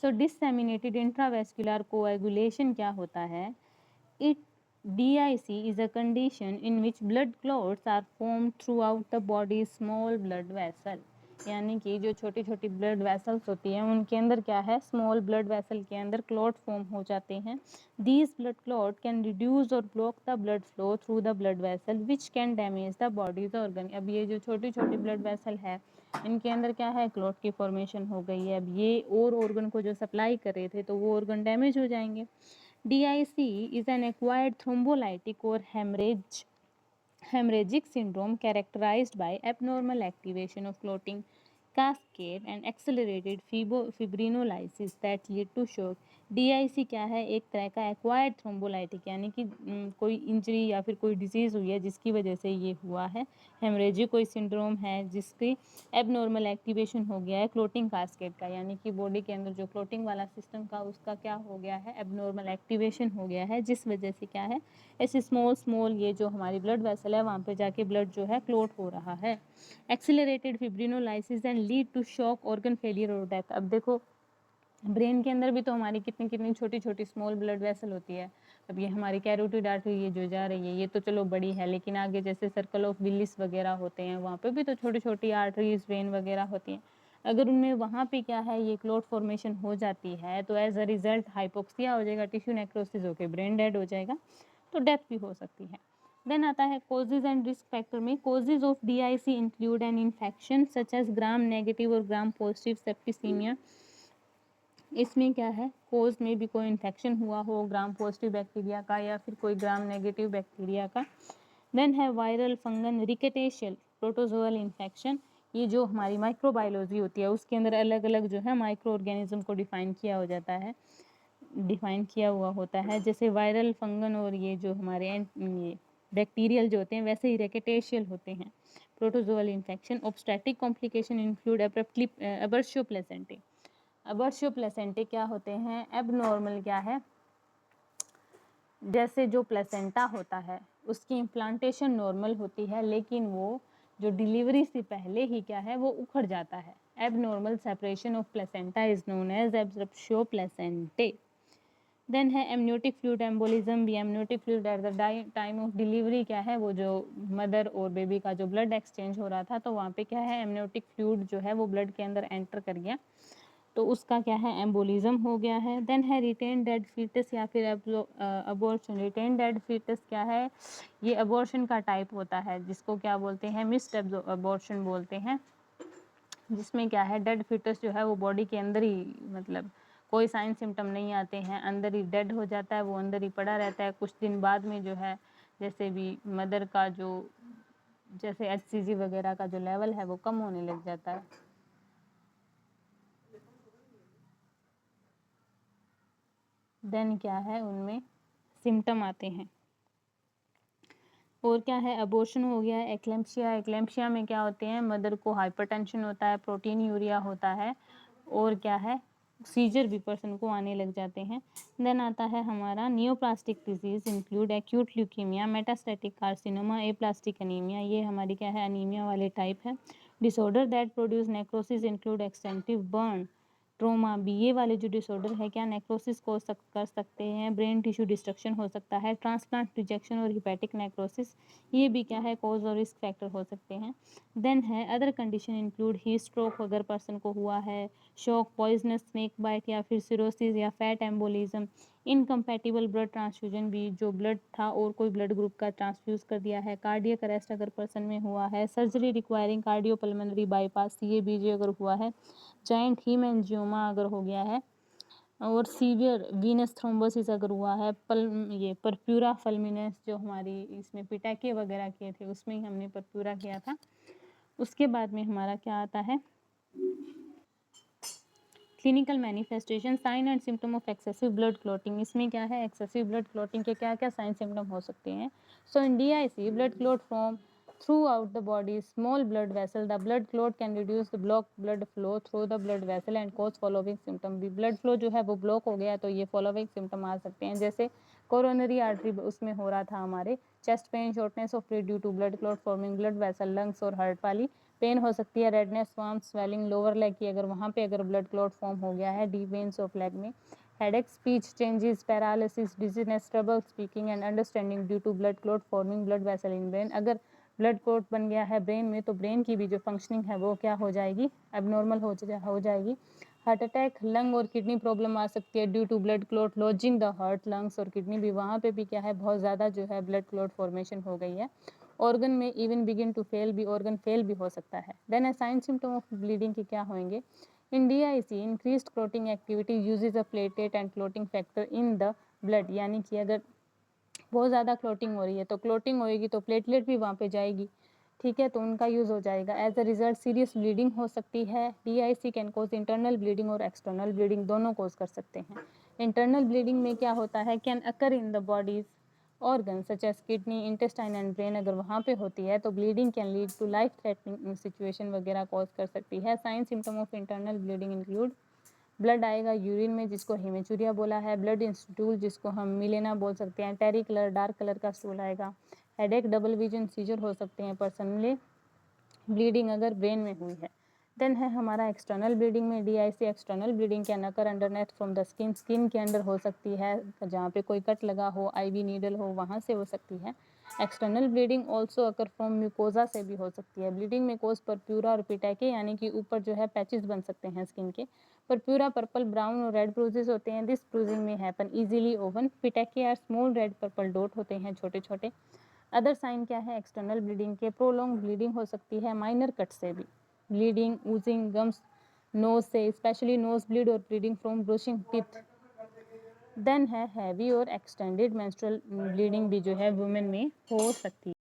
सो डिससेमिनेटेड intravascular coagulation क्या होता है? It DIC is a condition in which blood clots are formed throughout the body's small blood vessel. यानी कि जो छोटी छोटी ब्लड वेसल्स होती हैं उनके अंदर क्या है, स्मॉल ब्लड वेसल के अंदर क्लॉट फॉर्म हो जाते हैं. These blood clot can reduce or block the blood flow through the blood vessel which can damage the body's organ. अब ये जो छोटी छोटी ब्लड वेसल है इनके अंदर क्या है, क्लॉट की फॉर्मेशन हो गई है. अब ये और ऑर्गन को जो सप्लाई कर रहे थे तो वो ऑर्गन डैमेज हो जाएंगे. DIC is an acquired thrombolytic or hemorrhagic syndrome characterized by abnormal activation of clotting cascade and accelerated fibrinolysis that lead to shock. DIC क्या है, एक तरह का एक्वायर्ड थ्रोम्बोलाइटिक यानी कि कोई इंजरी या फिर कोई डिजीज़ हुई है जिसकी वजह से ये हुआ है. हेमरेजिक कोई सिंड्रोम है जिसकी एबनॉर्मल एक्टिवेशन हो गया है क्लोटिंग कास्केड का, यानी कि बॉडी के अंदर जो क्लोटिंग वाला सिस्टम का उसका क्या हो गया है, एबनॉर्मल एक्टिवेशन हो गया है, जिस वजह से क्या है ऐसे स्मॉल ये जो हमारी ब्लड वेसल है वहाँ पे जाके ब्लड जो है क्लोट हो रहा है. Accelerated fibrinolysis and lead to shock, organ failure और डेथ. अब देखो ब्रेन के अंदर भी तो हमारी कितनी कितनी छोटी छोटी स्मॉल ब्लड वेसल होती है. अब ये हमारी कैरोटिड आर्टरी ये जो जा रही है ये तो चलो बड़ी है, लेकिन आगे जैसे सर्कल ऑफ विलिस वगैरह होते हैं वहाँ पे भी तो छोटी छोटी आर्टरीज वेन वगैरह होती हैं. अगर उनमें वहाँ पे क्या है ये क्लॉट फॉर्मेशन हो जाती है तो एज अ रिजल्ट हाइपोक्सिया हो जाएगा, टिश्यू नेक्रोसिस होकर ब्रेन डेड हो जाएगा, तो डेथ भी हो सकती है. देन आता है कोजेज एंड रिस्क फैक्टर में. Causes of DIC include an infection such as gram negative और ग्राम पॉजिटिव सेप्टिसीमिया. इसमें क्या है, कोज में भी कोई इन्फेक्शन हुआ हो ग्राम पॉजिटिव बैक्टीरिया का या फिर कोई ग्राम नेगेटिव बैक्टीरिया का. देन है वायरल, फंगन, रिकेटेशियल, प्रोटोजोअल इन्फेक्शन. ये जो हमारी माइक्रोबायोलॉजी होती है उसके अंदर अलग अलग जो है माइक्रो ऑर्गेनिज्म को डिफाइन किया हुआ होता है. जैसे वायरल, फंगन और ये जो हमारे ये बैक्टीरियल जो होते हैं वैसे ही रेकेटेशियल होते हैं. Protozoal infection. Obstetric complication include abruptio placentae. Abruptio placentae क्या होते हैं, एबनॉर्मल क्या है, जैसे जो प्लेसेंटा होता है उसकी इम्प्लांटेशन नॉर्मल होती है लेकिन वो जो डिलीवरी से पहले ही क्या है वो उखड़ जाता है. Abnormal separation of placenta is known as abruptio placentae. Then है एमनियोटिक फ्लूइड एम्बोलिज्म भी. Amniotic fluid at the time of delivery क्या है, वो जो मदर और बेबी का जो ब्लड एक्सचेंज हो रहा था तो वहाँ पे क्या है एमनियोटिक फ्लूइड जो है वो ब्लड के अंदर एंटर कर गया तो उसका क्या है एम्बोलिज्म हो गया है. देन है रिटेन डेड फीटस या फिर अबॉर्शन. रिटेन डेड फीटस क्या है, ये अबॉर्शन का टाइप होता है जिसको क्या बोलते हैं, मिस्ड अबॉर्शन बोलते हैं, जिसमें क्या है डेड फीटस जो है वो बॉडी के अंदर ही मतलब कोई साइन सिम्टम नहीं आते हैं, अंदर ही डेड हो जाता है, वो अंदर ही पड़ा रहता है. कुछ दिन बाद में जो है जैसे भी मदर का जो जैसे HCG वगैरह का जो लेवल है वो कम होने लग जाता है. देन क्या है उनमें सिम्टम आते हैं. और क्या है, अबॉर्शन हो गया है. एक्लेम्पसिया. एक्लेम्पसिया में क्या होते हैं, मदर को हाइपरटेंशन होता है, प्रोटीन यूरिया होता है और क्या है सीजर भी पर्सन को आने लग जाते हैं. देन आता है हमारा neoplastic disease include acute leukaemia, metastatic carcinoma, aplastic anaemia. ये हमारी क्या है अनीमिया वाले टाइप है. Disorder that produce necrosis include extensive burn, trauma भी. ये वाले जो डिसऑर्डर है क्या नेक्रोसिस को कर सकते हैं, ब्रेन टिश्यू डिस्ट्रक्शन हो सकता है, ट्रांसप्लांट रिजेक्शन और हिपैटिक नेक्रोसिस ये भी क्या है कॉज और रिस्क फैक्टर हो सकते हैं. देन है other condition include heat stroke अगर पर्सन को हुआ है, शॉक, पॉइजनस स्नेक बाइट या फिर सिरोसिस या fat embolism, incompatible blood transfusion भी जो ब्लड था और कोई ब्लड ग्रुप का ट्रांसफ्यूज कर दिया है, कार्डियक अरेस्ट अगर पर्सन में हुआ है, surgery requiring cardiopulmonary bypass CABG अगर हुआ है, जाइंट हीमेंजियोमा अगर हो गया है और सीवियर वीनस थ्रोम्बोसिस अगर हुआ है, ये परप्यूरा फल्मिनस जो हमारी इसमें पिटाके वगैरह किए थे उसमें ही हमने परप्यूरा किया था. उसके बाद में हमारा क्या आता है clinical manifestation, sign and symptom of excessive blood clotting. इसमें क्या है एक्सेसिव ब्लड क्लॉटिंग के क्या क्या साइन सिम्टम हो सकते हैं. सो इन DIC blood clot form throughout the body small blood vessel. The blood clot can reduce the block blood flow through the blood vessel and cause following symptom. भी blood flow जो है वो block हो गया तो ये following symptom आ सकते हैं, जैसे कोरोनरी आर्टरी उसमें हो रहा था हमारे, chest pain, shortness of breath due to blood clot forming blood vessel, lungs और हार्ट वाली पेन हो सकती है, redness, warm, swelling lower leg की अगर वहाँ पे अगर ब्लड क्लॉट फॉर्म हो गया है, डीप वेन्स ऑफ लेग में, headache, speech changes, paralysis, dizziness, trouble speaking and understanding due to blood clot forming blood vessel in brain. अगर ब्लड क्लॉट बन गया है ब्रेन में तो ब्रेन की भी जो फंक्शनिंग है वो क्या हो जाएगी, एबनॉर्मल हो जाएगी। हार्ट अटैक, लंग और किडनी प्रॉब्लम आ सकती है due to blood clot lodging the heart, lungs और किडनी भी, वहाँ पे भी क्या है बहुत ज़्यादा जो है ब्लड क्लॉट फॉर्मेशन हो गई है। ऑर्गन में इवन बिगिन टू फेल भी, ऑर्गन फेल भी हो सकता है। Then sign symptom of bleeding के क्या होंगे, in DIC increased clotting activity uses a platelet and clotting factor in the blood, यानी कि अगर बहुत ज़्यादा क्लॉटिंग हो रही है तो क्लॉटिंग होएगी तो प्लेटलेट भी वहाँ पे जाएगी, ठीक है, तो उनका यूज़ हो जाएगा। As a result serious bleeding हो सकती है। DIC can cause internal bleeding और एक्सटर्नल ब्लीडिंग, दोनों कोज कर सकते हैं। इंटरनल ब्लीडिंग में क्या होता है, can occur in the body's organ such as kidney, intestine and brain, अगर वहाँ पे होती है तो bleeding can lead to life threatening situation वगैरह कॉज कर सकती है। Sign symptom of internal bleeding include blood आएगा यूरिन में जिसको हेमेचूरिया बोला है, ब्लड इन स्टूल जिसको हम मिलेना बोल सकते हैं, टेरी कलर डार्क कलर का स्टूल आएगा, हेडेक, डबल विजन, सीजर हो सकते हैं पर्सनली, ब्लीडिंग अगर ब्रेन में हुई है। देन है हमारा एक्सटर्नल ब्लीडिंग में DIC external bleeding can occur underneath from the skin, skin के अंदर हो सकती है, जहाँ पे कोई कट लगा हो, IV नीडल हो, वहाँ से हो सकती है। External bleeding also occur from mucosa से भी हो सकती है। ब्लीडिंग में कोज परप्यूरा और पिटैके, यानी कि ऊपर जो है पैचेस बन सकते हैं स्किन के, परप्यूरा पर्पल, ब्राउन और रेड ब्रूजेस होते हैं, दिस ब्रूजिंग में हैपन इजीली ओवन, petechiae are small red purple dot होते हैं छोटे छोटे। अदर साइन क्या है एक्सटर्नल ब्लीडिंग के, प्रोलॉन्ग ब्लीडिंग हो सकती है, माइनर कट से भी ब्लीडिंग, ऊजिंग, गम्स, नोज से स्पेशली नोज ब्लीड और bleeding from brushing teeth. Then है हैवी और एक्सटेंडेड मेंस्ट्रुअल ब्लीडिंग भी जो है वुमेन में हो सकती है।